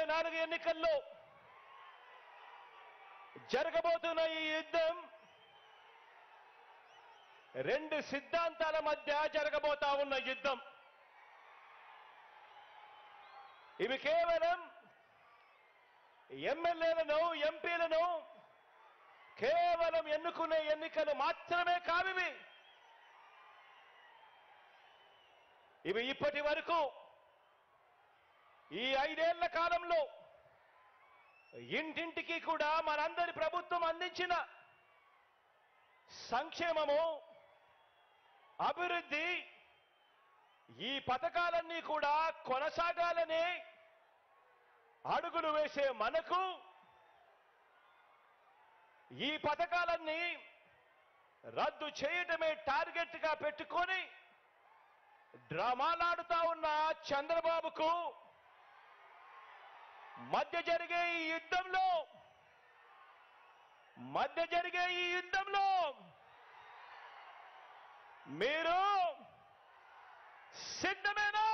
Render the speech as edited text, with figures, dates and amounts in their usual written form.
2024 ఎన్నికల్లో జరగబోతున్న ఈ యుద్ధం రెండు సిద్ధాంతాల మధ్య జరగబోతా ఉన్న యుద్ధం. ఇవి కేవలం ఎమ్మెల్యేలను, ఎంపీలను కేవలం ఎన్నుకునే ఎన్నికలు మాత్రమే కావివి. ఇవి ఇప్పటి వరకు ఈ 5 ఏళ్ల కాలంలో ఇంటింటికి కూడా మనందరి ప్రభుత్వం అందించిన సంక్షేమము, అభివృద్ధి, ఈ పథకాలన్నీ కూడా కొనసాగాలనే అడుగులు వేసే మనకు ఈ పథకాలన్నీ రద్దు చేయటమే టార్గెట్ గా పెట్టుకొని డ్రామాలాడుతా ఉన్న చంద్రబాబుకు మధ్య జరిగే ఈ యుద్ధంలో మీరు సిద్ధమేనా?